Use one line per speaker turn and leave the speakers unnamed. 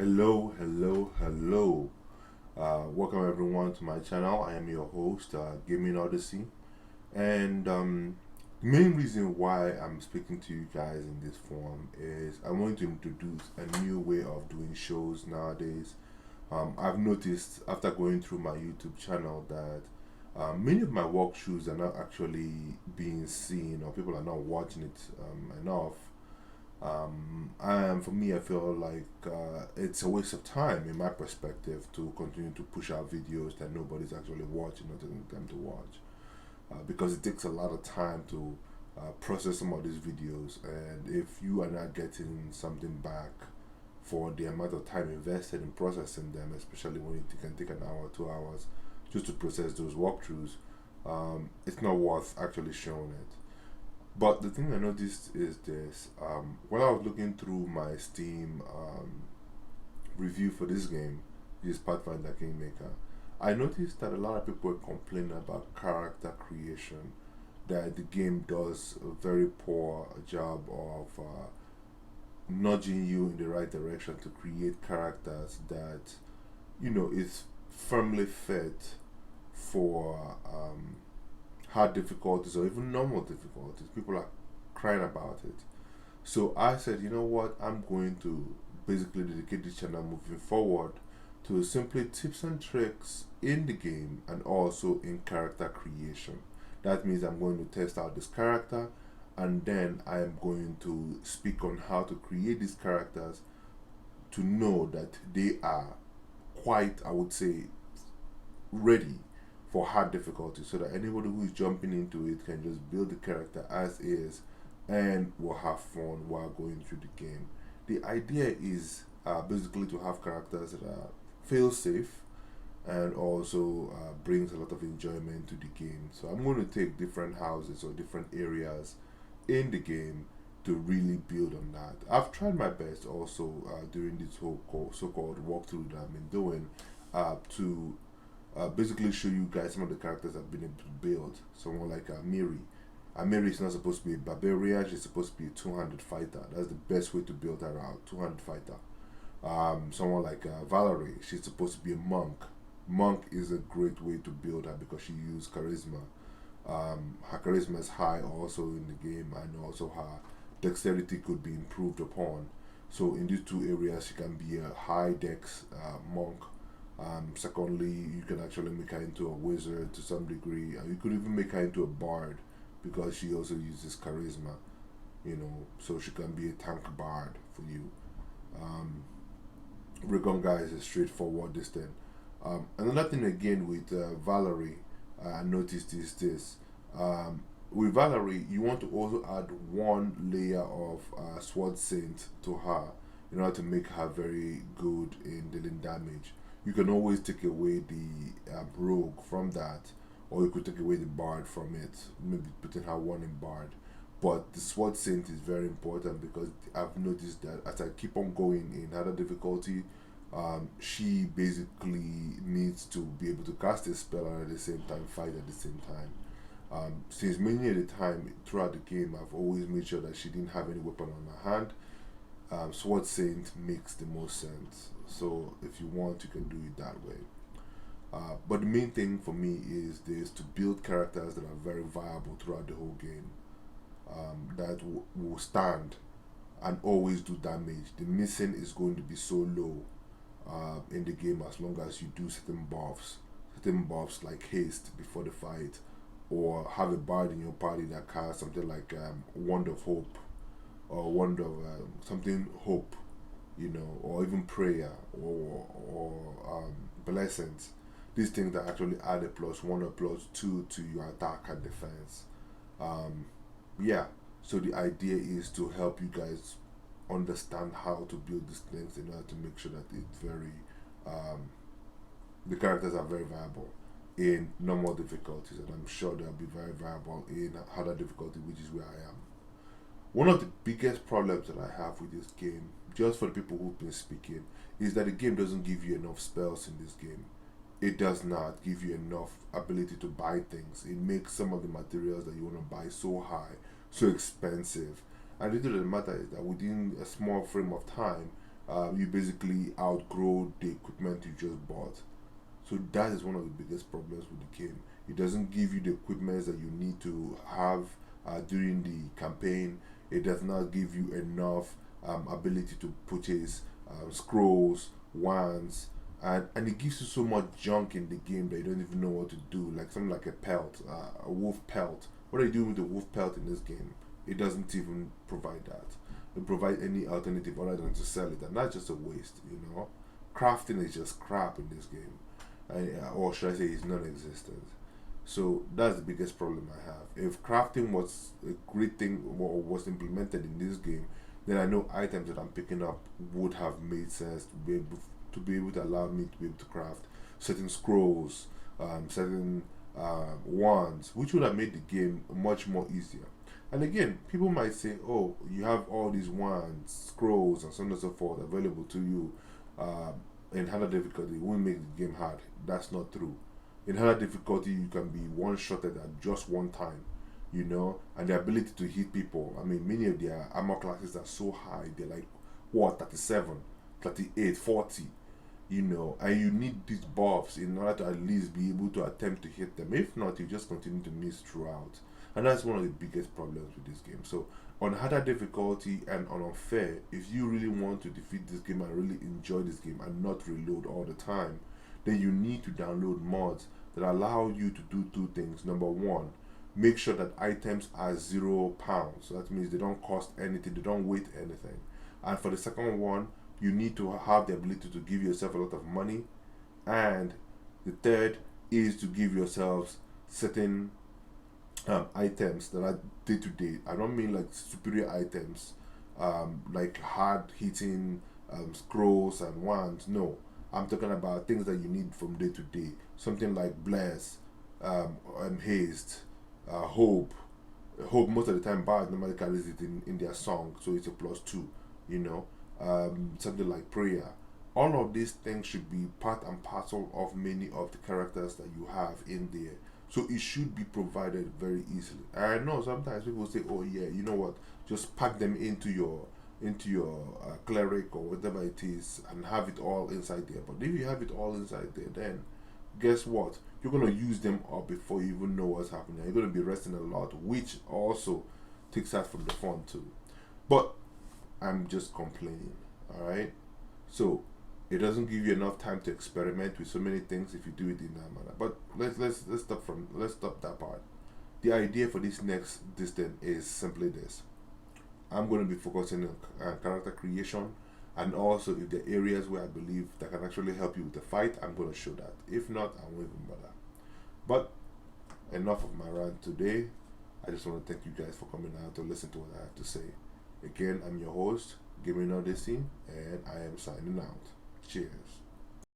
Hello, hello, hello. Welcome everyone to my channel. I am your host, Gaming Odyssey. And the main reason why I'm speaking to you guys in this form is I want to introduce a new way of doing shows nowadays. I've noticed after going through my YouTube channel that many of my walkthroughs are not actually being seen, or people are not watching it enough. And for me, I feel like it's a waste of time in my perspective to continue to push out videos that nobody's actually watching or taking time to watch, because it takes a lot of time to process some of these videos, and if you are not getting something back for the amount of time invested in processing them, especially when it can take an hour, 2 hours just to process those walkthroughs, it's not worth actually showing it. But the thing I noticed is this: when I was looking through my Steam review for this game, this Pathfinder Kingmaker, I noticed that a lot of people were complaining about character creation. That the game does a very poor job of nudging you in the right direction to create characters that is firmly fit for hard difficulties or even normal difficulties. People are crying about it. So I said, you know what? I'm going to basically dedicate this channel moving forward to simply tips and tricks in the game and also in character creation. That means I'm going to test out this character, and then I am going to speak on how to create these characters to know that they are quite, I would say, ready for hard difficulty, so that anybody who is jumping into it can just build the character as is and will have fun while going through the game. The idea is basically to have characters that are feel safe and also brings a lot of enjoyment to the game. So I'm going to take different houses or different areas in the game to really build on that. I've tried my best also during this whole so-called walkthrough that I've been doing to basically show you guys some of the characters I've been able to build. Someone like Miri. Miri is not supposed to be a barbarian, she's supposed to be a 200 fighter. That's the best way to build her out, 200 fighter. Someone like Valerie, she's supposed to be a monk. Monk is a great way to build her because she uses charisma. Her charisma is high also in the game, and also her dexterity could be improved upon. So in these two areas, she can be a high dex monk. Secondly, you can actually make her into a wizard to some degree. You could even make her into a bard because she also uses charisma, so she can be a tank bard for you. Um, Rigonga is a straightforward this thing. Another thing again with Valerie, I noticed is this. With Valerie, you want to also add one layer of Sword Saint to her in order to make her very good in dealing damage. You can always take away the rogue from that, or you could take away the bard from it, maybe putting her one in bard. But the sword saint is very important because I've noticed that as I keep on going in harder difficulty, she basically needs to be able to cast a spell and at the same time fight at the same time. Since many of the time throughout the game, I've always made sure that she didn't have any weapon on her hand. Sword Saint makes the most sense. So if you want, you can do it that way. But the main thing for me is this: to build characters that are very viable throughout the whole game, that will stand and always do damage. The missing is going to be so low in the game as long as you do certain buffs like haste before the fight, or have a bard in your party that casts something like Wand of Hope, or Wand of something Hope, or even prayer, or blessings. These things that actually add a +1 or +2 to your attack and defense. Um, yeah, so the idea is to help you guys understand how to build these things in order to make sure that um, the characters are very viable in normal difficulties, and I'm sure they'll be very viable in harder difficulty, which is where I am. One of the biggest problems that I have with this game, just for the people who've been speaking, is that the game doesn't give you enough spells in this game. It does not give you enough ability to buy things. It makes some of the materials that you want to buy so high, so expensive. And the truth of the matter is that within a small frame of time, you basically outgrow the equipment you just bought. So that is one of the biggest problems with the game. It doesn't give you the equipment that you need to have during the campaign. It does not give you enough ability to purchase scrolls, wands, and it gives you so much junk in the game that you don't even know what to do. Like something like a pelt, a wolf pelt. What are you doing with the wolf pelt in this game? It doesn't even provide that. It provide any alternative other than to sell it, and that's just a waste. Crafting is just crap in this game, or should I say, it's non-existent. So that's the biggest problem I have. If crafting was a great thing or was implemented in this game, then I know items that I'm picking up would have made sense to be able to allow me to be able to craft certain scrolls, certain wands, which would have made the game much more easier. And again, people might say, "Oh, you have all these wands, scrolls, and so on and so forth available to you in harder difficulty. It won't make the game hard." That's not true. In harder difficulty, you can be one-shotted at just one time, and the ability to hit people. I mean, many of their armor classes are so high. They're like, what, 37, 38, 40, and you need these buffs in order to at least be able to attempt to hit them. If not, you just continue to miss throughout. And that's one of the biggest problems with this game. So, on harder difficulty and on unfair, if you really want to defeat this game and really enjoy this game and not reload all the time, then you need to download mods that allow you to do two things. Number one, make sure that items are £0. So that means they don't cost anything, they don't weigh anything. And for the second one, you need to have the ability to give yourself a lot of money. And the third is to give yourselves certain items that are day to day. I don't mean like superior items, like hard hitting scrolls and wands. No, I'm talking about things that you need from day to day. Something like bless, haste, hope. Hope most of the time bard normally carries it in their song, so it's a +2. Something like prayer. All of these things should be part and parcel of many of the characters that you have in there. So it should be provided very easily. I know sometimes people say, "Oh yeah, you know what? Just pack them into your cleric or whatever it is, and have it all inside there." But if you have it all inside there, then guess what? You're gonna use them up before you even know what's happening. You're gonna be resting a lot, which also takes out from the fun too. But I'm just complaining, all right? So it doesn't give you enough time to experiment with so many things if you do it in that manner. But let's stop that part. The idea for this thing is simply this. I'm going to be focusing on character creation, and also if there are areas where I believe that can actually help you with the fight, I'm going to show that. If not, I won't even bother. But enough of my rant today. I just want to thank you guys for coming out to listen to what I have to say. Again, I'm your host, Gaming Odyssey, and I am signing out. Cheers.